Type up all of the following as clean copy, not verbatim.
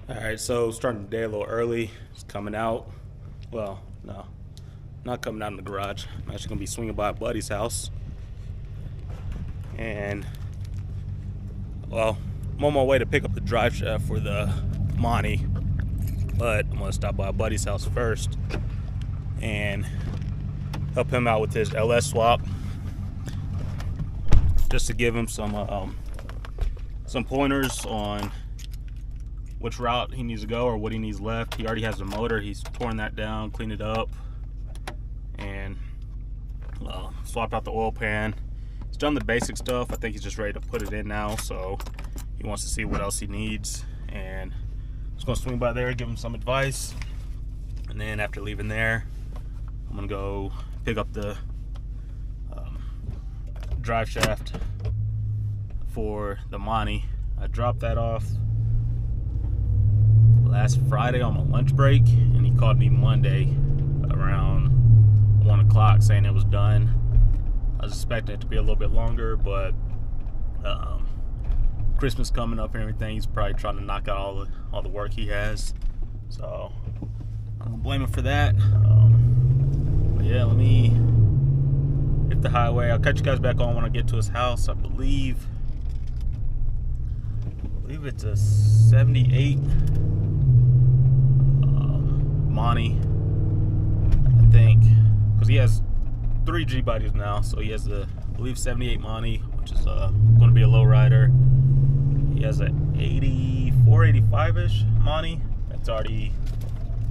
Alright, so starting the day a little early. It's coming out. Well, no, not coming out in the garage. I'm actually going to be swinging by Buddy's house. And, well, I'm on my way to pick up the drive shaft for the Monte. But I'm going to stop by Buddy's house first and help him out with his LS swap. Just to give him some pointers on which route he needs to go or what he needs left. He already has the motor. He's torn that down, cleaned it up, and swapped out the oil pan. He's done the basic stuff. I think he's just ready to put it in now, so he wants to see what else he needs. And I'm just gonna swing by there, give him some advice, and then after leaving there, I'm gonna go pick up the drive shaft for the Monte. I dropped that off last Friday on my lunch break, and he called me Monday around 1 o'clock saying it was done. I was expecting it to be a little bit longer, but Christmas coming up and everything, he's probably trying to knock out all the work he has, so I don't blame him for that. But yeah, let me hit the highway. I'll catch you guys back on when I get to his house. I believe it's a 78 Monte, I think, because he has 3 Gbodies now. So he has the, I believe, 78 Monte, which is going to be a lowrider. He has an 84, 85-ish Monte. That's already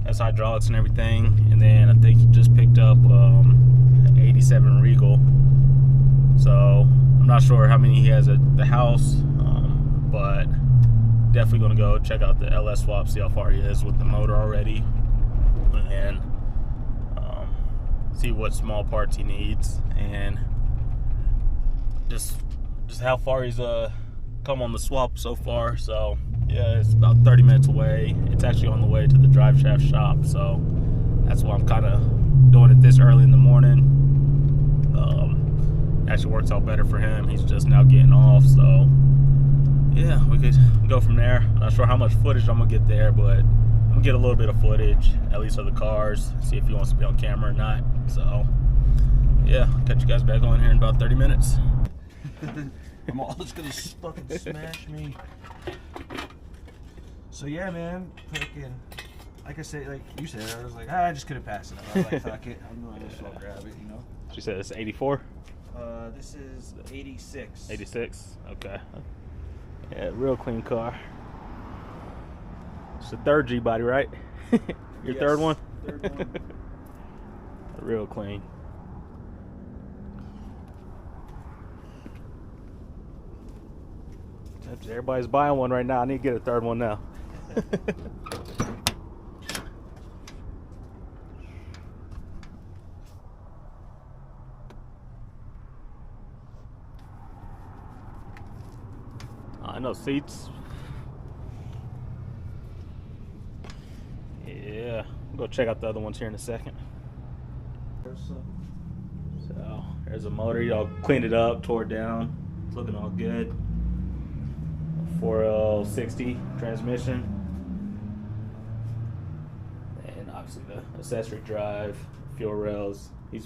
has hydraulics and everything. And then I think he just picked up an 87 Regal. So I'm not sure how many he has at the house, but definitely going to go check out the LS swap, see how far he is with the motor already, and see what small parts he needs, and just how far he's come on the swap so far. So yeah, it's about 30 minutes away. It's actually on the way to the drive shaft shop, so that's why I'm kind of doing it this early in the morning. Actually works out better for him. He's just now getting off, so yeah, we could go from there. Not sure how much footage I'm gonna get there, but I'm gonna get a little bit of footage, at least of the cars, see if he wants to be on camera or not. So yeah, catch you guys back on here in about 30 minutes. I'm all just gonna fucking smash me. So yeah, man, fucking, like I said, like you said, I was like, I just couldn't pass it up. I was like, fuck it, I'm gonna just grab it, you know. She said it's 84. This is 86. 86. Okay. Yeah, real clean car. It's the 3rd Gbody, right? Your Yes, third one? Third one. Real clean. Everybody's buying one right now. I need to get a 3rd one now. I know seats. Yeah, we'll go check out the other ones here in a second. So there's a motor. Y'all cleaned it up, tore it down. It's looking all good. 4L60 transmission, and obviously the accessory drive, fuel rails. He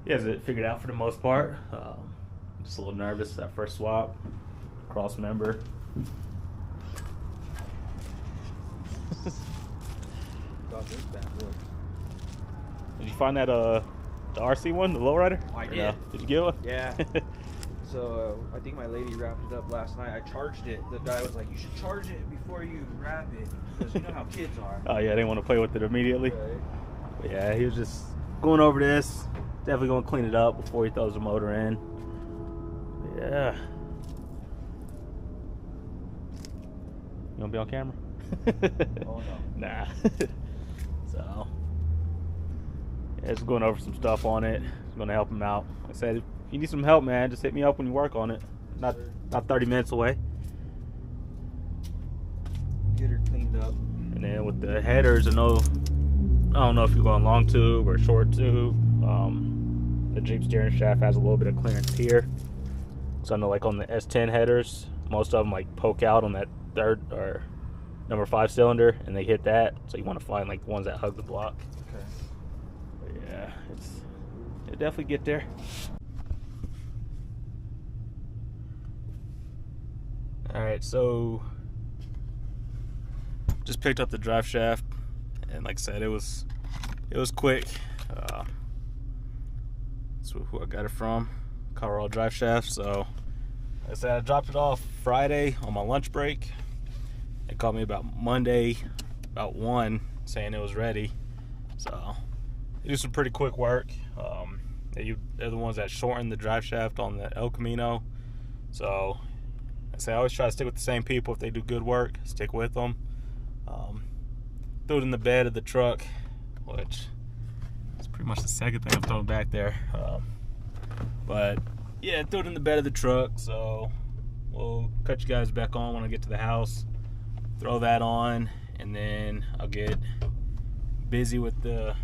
has it figured out for the most part. Just a little nervous that first swap. Cross member. Did you find that the RC one, the lowrider? I did. No? Did you get one? Yeah. So I think my lady wrapped it up last night. I charged it. The guy was like, "You should charge it before you wrap it, because you know how kids are." Oh yeah, they didn't want to play with it immediately. Right. But yeah, he was just going over this. Definitely gonna clean it up before he throws the motor in. Yeah. You gonna be on camera? Oh no. Nah. So yeah, just going over some stuff on it. Just gonna help him out. Like I said, if you need some help, man, just hit me up when you work on it. Not 30 minutes away. Get her cleaned up. And then with the headers, I don't know if you're going long tube or short tube. The Jeep steering shaft has a little bit of clearance here. So I know, like on the S10 headers, most of them like poke out on that third or number 5 cylinder, and they hit that. So you want to find like the ones that hug the block. Okay. But yeah, it'll definitely get there. All right, so just picked up the drive shaft, and like I said, it was quick. That's who I got it from, Colorado Drive Shaft. So like I said, I dropped it off Friday on my lunch break. It called me about Monday, about 1, saying it was ready. So they do some pretty quick work. They're the ones that shorten the drive shaft on the El Camino. So I always try to stick with the same people. If they do good work, stick with them. Threw it in the bed of the truck, which is pretty much the second thing I've thrown back there. But yeah, threw it in the bed of the truck. So we'll cut you guys back on when I get to the house. Throw that on, and then I'll get busy with the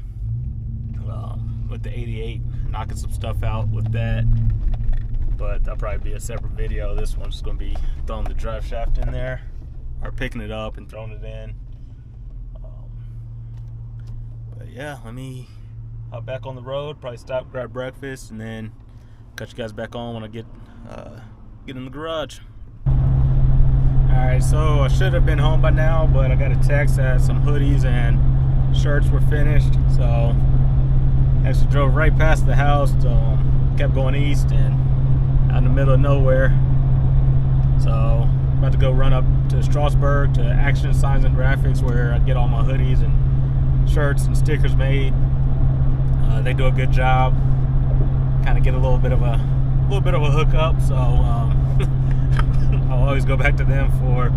88, knocking some stuff out with that. But that'll probably be a separate video. This one's just gonna be throwing the drive shaft in there, or picking it up and throwing it in. But yeah, let me hop back on the road, probably stop, grab breakfast, and then cut you guys back on when I get in the garage. Alright, so I should have been home by now, but I got a text that some hoodies and shirts were finished. So I actually drove right past the house, kept going east and out in the middle of nowhere. So I'm about to go run up to Strasburg to Action Signs and Graphics, where I get all my hoodies and shirts and stickers made. They do a good job. Kind of get a little bit of a hookup. So I'll always go back to them for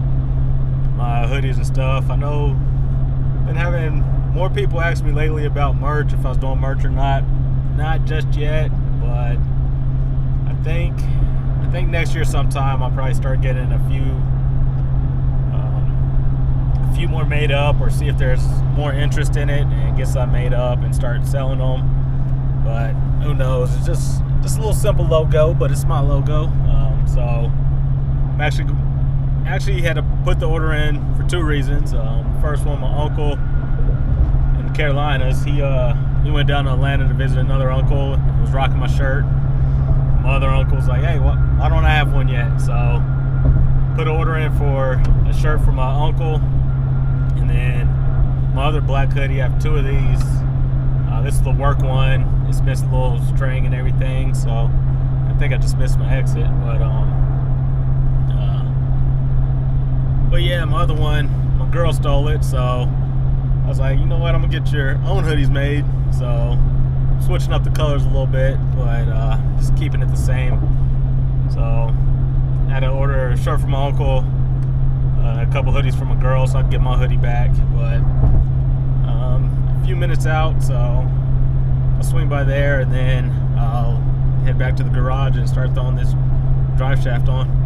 my hoodies and stuff. I know been having more people ask me lately about merch, if I was doing merch or not. Not just yet, but I think next year sometime I'll probably start getting a few more made up, or see if there's more interest in it and get some made up and start selling them. But who knows? It's just a little simple logo, but it's my logo. So I'm actually had to put the order in for 2 reasons. First one, my uncle in the Carolinas, he went down to Atlanta to visit another uncle and was rocking my shirt. My other uncle's like, hey, why don't I have one yet? So put an order in for a shirt for my uncle, and then my other black hoodie. I have 2 of these. This is the work one. It's missed a little string and everything, so I think I just missed my exit. But yeah, my other one, my girl stole it, so I was like, you know what, I'm gonna get your own hoodies made. So switching up the colors a little bit, but just keeping it the same. So I had to order a shirt for my uncle, a couple hoodies for my girl, so I can get my hoodie back. But a few minutes out, so I'll swing by there, and then I'll head back to the garage and start throwing this drive shaft on.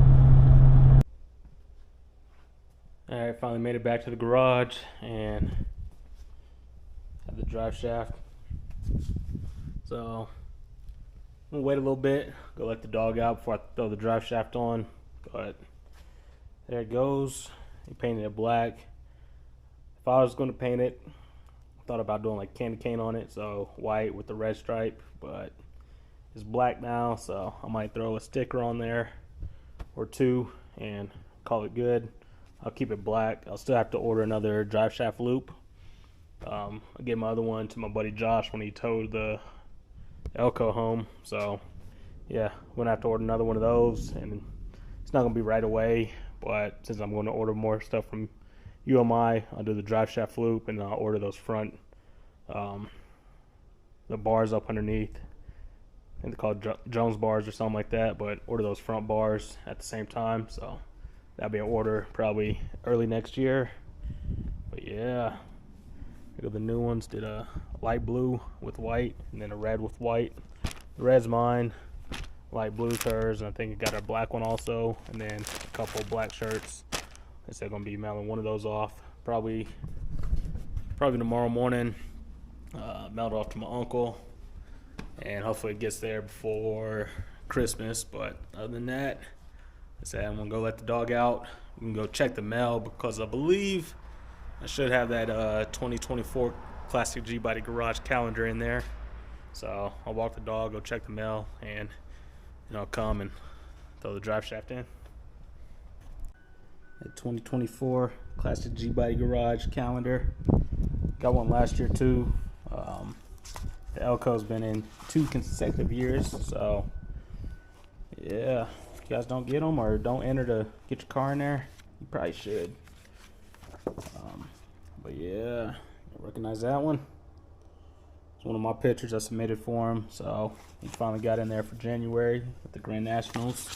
Alright, finally made it back to the garage and have the drive shaft. So I'm gonna wait a little bit, go let the dog out before I throw the drive shaft on. But there it goes. He painted it black. If I was gonna paint it, I thought about doing like candy cane on it, so white with the red stripe, but it's black now, so I might throw a sticker on there or 2 and call it good. I'll keep it black. I'll still have to order another drive shaft loop. I'll get my other one to my buddy Josh when he towed the Elko home. So yeah, I'm gonna have to order another one of those, and it's not gonna be right away, but since I'm going to order more stuff from UMI, I'll do the drive shaft loop, and I'll order those front the bars up underneath. I think they're called Jones bars or something like that, but order those front bars at the same time. So that'll be an order probably early next year. But yeah, here go the new ones. Did a light blue with white, and then a red with white. The red's mine, light blue's hers, and I think it got a black one also, and then a couple black shirts. I said I'm gonna be mailing one of those off probably tomorrow morning. Mail it off to my uncle, and hopefully it gets there before Christmas. But other than that, I said I'm gonna go let the dog out, you can go check the mail, because I believe I should have that 2024 Classic Gbody Garage calendar in there. So I'll walk the dog, go check the mail, and I'll come and throw the drive shaft in. The 2024 Classic Gbody Garage calendar. Got one last year too. The Elco's been in 2 consecutive years, so yeah. If you guys don't get them or don't enter to get your car in there, you probably should. But yeah, recognize that one. It's one of my pictures I submitted for him, so he finally got in there for January with the Grand Nationals.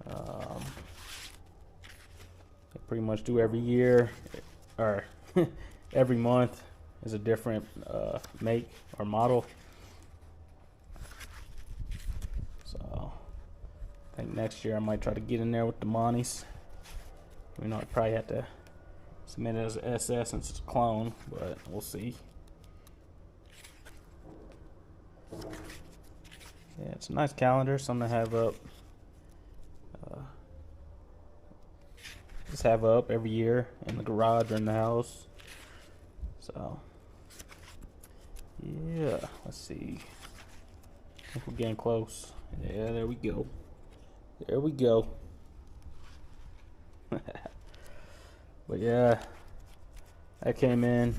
I pretty much do every year, or every month is a different make or model. So I think next year I might try to get in there with the Montes. I probably have to submit it as an SS since it's a clone, but we'll see. Yeah, it's a nice calendar, something to have up. Just have up every year in the garage or in the house. So yeah, let's see. I think we're getting close. Yeah, there we go. There we go. But yeah, that came in.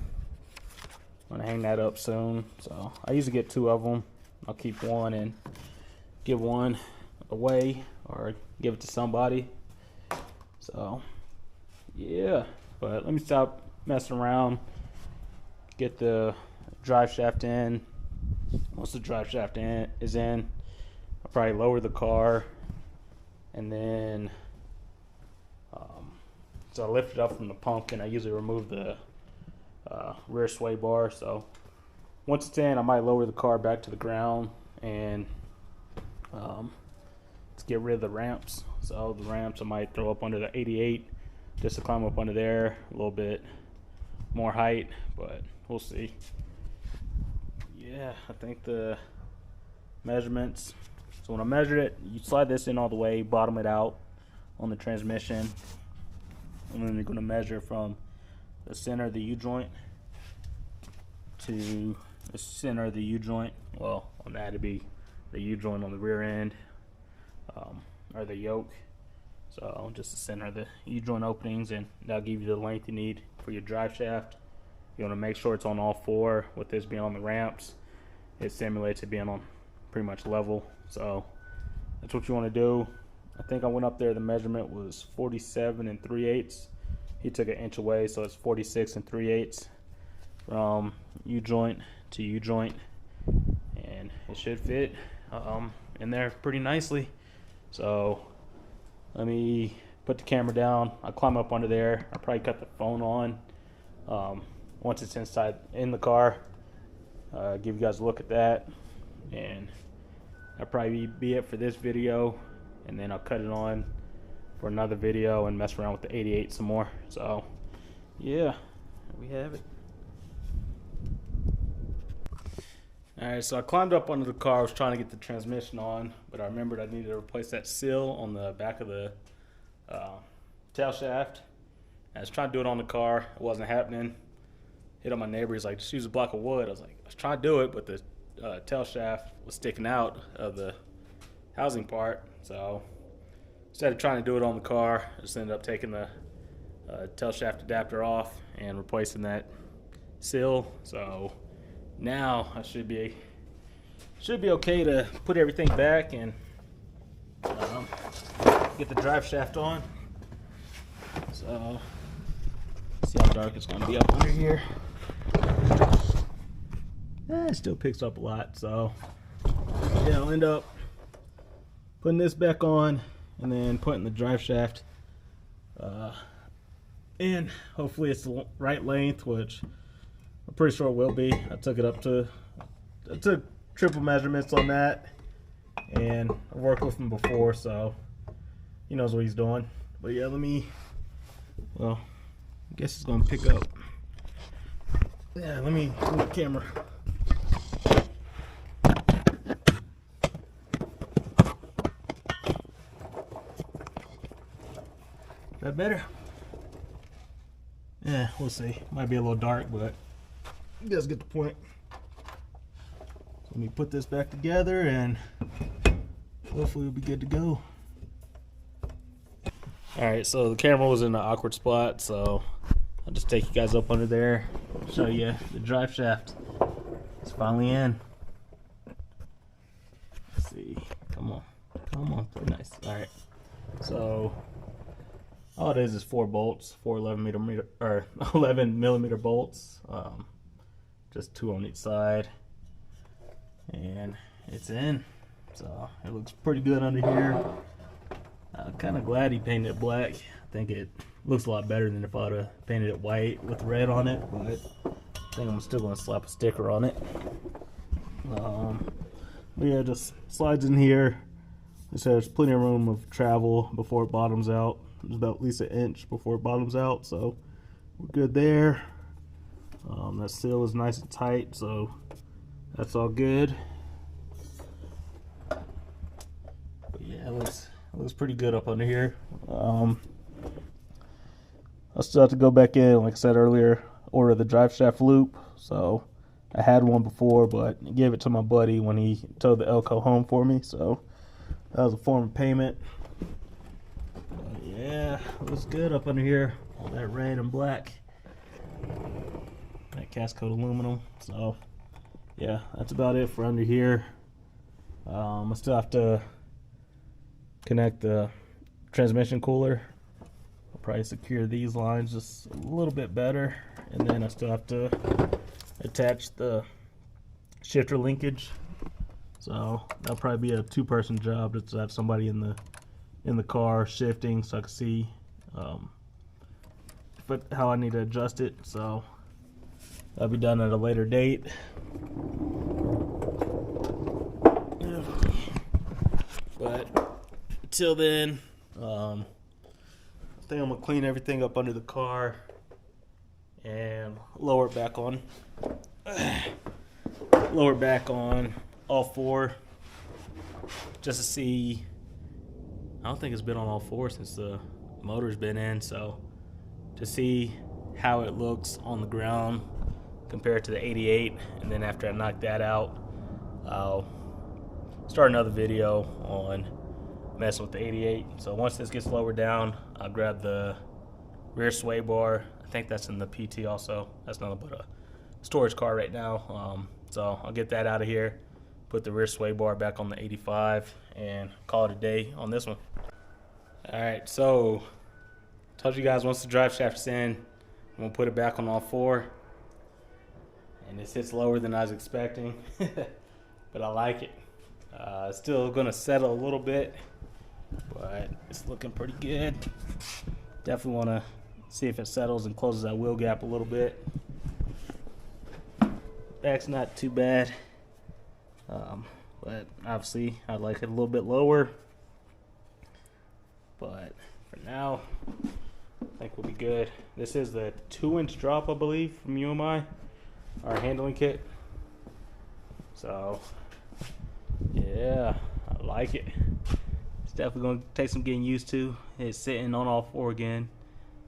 I'm gonna hang that up soon. So I usually get 2 of them. I'll keep one and give one away or give it to somebody. So yeah, but let me stop messing around. Get the drive shaft in. Once the drive shaft is in, I'll probably lower the car, and then so I lift it up from the pumpkin. I usually remove the rear sway bar. So once it's in, I might lower the car back to the ground and let's get rid of the ramps. So the ramps I might throw up under the 88 just to climb up under there a little bit more height, but we'll see. Yeah, I think the measurements. So when I measured it, you slide this in all the way, bottom it out on the transmission, and then you're going to measure from the center of the U-joint to the center of the U-joint. Well, on that it'd be the U-joint on the rear end, or the yoke. So just the center of the U-joint openings, and that'll give you the length you need for your drive shaft. You want to make sure it's on all 4. With this being on the ramps, it simulates it being on pretty much level. So that's what you want to do. I think I went up there, the measurement was 47 3/8. He took an inch away, so it's 46 3/8 from U-joint to U-joint, and it should fit in there pretty nicely. So let me put the camera down. I'll climb up under there. I'll probably cut the phone on once it's in the car. Give you guys a look at that, and that'll probably be it for this video, and then I'll cut it on for another video and mess around with the 88 some more. So yeah, we have it. Alright, so I climbed up under the car. I was trying to get the transmission on, but I remembered I needed to replace that seal on the back of the tail shaft. I was trying to do it on the car. It wasn't happening. Hit on my neighbor. He's like, just use a block of wood. I was like, I was trying to do it, but the tail shaft was sticking out of the housing part. So instead of trying to do it on the car, I just ended up taking the tail shaft adapter off and replacing that seal. So now I should be okay to put everything back and get the drive shaft on. So see how dark it's going to be up under here. It still picks up a lot, so yeah, I'll end up putting this back on and then putting the drive shaft in. Hopefully it's the right length, which I'm pretty sure it will be. I took triple measurements on that, and I've worked with him before, so he knows what he's doing. But yeah, I guess it's gonna pick up. Yeah, let me move the camera. that better? Yeah, we'll see. Might be a little dark, but you guys get the point. So let me put this back together and hopefully we'll be good to go. Alright, so the camera was in an awkward spot, so I'll just take you guys up under there, show you the drive shaft. It's finally in. Let's see. Come on, pretty nice. Alright. So all it is 4 bolts, 4 11 millimeter bolts, just 2 on each side, and it's in. So it looks pretty good under here. Kind of glad he painted it black. I think it looks a lot better than if I'd have painted it white with red on it, but I think I'm still going to slap a sticker on it. But yeah, just slides in here. So there's plenty of room of travel before it bottoms out. There's about at least 1 inch before it bottoms out, so we're good there. That seal is nice and tight, so that's all good. But yeah, it looks pretty good up under here. I still have to go back in, like I said earlier, order the drive shaft loop. So I had one before, but I gave it to my buddy when he towed the Elko home for me, so that was a form of payment. But yeah, it looks good up under here. All that red and black, that cast coat aluminum. So yeah, that's about it for under here. I still have to connect the transmission cooler. I'll probably secure these lines just a little bit better, and then I still have to attach the shifter linkage. So that'll probably be a 2-person job, just to have somebody in the car shifting, so I can see how I need to adjust it. So that'll be done at a later date. But until then, I think I'm gonna clean everything up under the car and lower it back on. Lower it back on all 4, just to see. I don't think it's been on all 4 since the motor's been in, so to see how it looks on the ground compared to the 88, and then after I knock that out, I'll start another video on messing with the 88. So once this gets lowered down, I'll grab the rear sway bar. I think that's in the PT also. That's nothing but a storage car right now. So I'll get that out of here, put the rear sway bar back on the 85, and call it a day on this one. Alright, so told you guys once the drive shaft's in, I'm gonna put it back on all 4. And it sits lower than I was expecting, but I like it. It's still gonna settle a little bit, but it's looking pretty good. Definitely wanna see if it settles and closes that wheel gap a little bit. Back's not too bad, but obviously I'd like it a little bit lower. But for now, I think we'll be good. This is the 2-inch drop, I believe, from UMI, our handling kit. So yeah, I like it. It's definitely going to take some getting used to. It's sitting on all 4 again,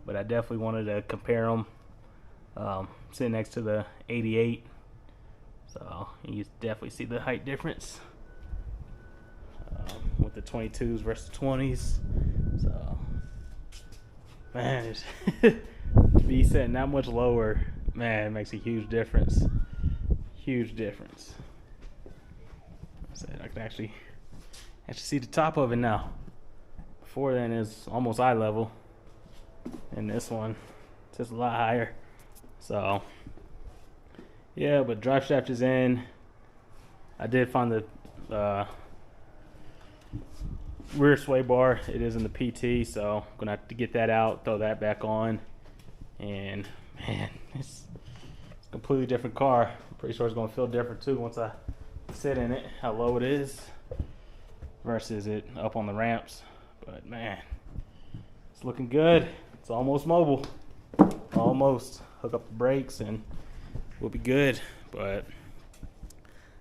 but I definitely wanted to compare them. Sitting next to the 88, so you definitely see the height difference with the 22s versus 20s. So man, it's to be sitting that much lower, man, it makes a huge difference. Huge difference. So I can actually see the top of it now. Before then, it's almost eye level, and this one it's just a lot higher. So yeah, but drive shaft is in. I did find the rear sway bar. It is in the PT, so I'm gonna have to get that out, throw that back on, and man, it's a completely different car. I'm pretty sure it's gonna feel different too once I sit in it, how low it is versus it up on the ramps. But man, it's looking good. It's almost mobile. Almost. Hook up the brakes and we'll be good. But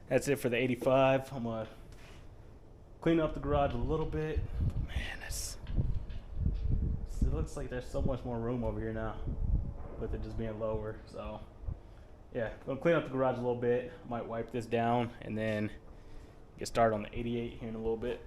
that's it for the 85. I'm gonna clean up the garage a little bit. Man, it's still it looks like there's so much more room over here now with it just being lower. So yeah, gonna clean up the garage a little bit. Might wipe this down and then get started on the 88 here in a little bit.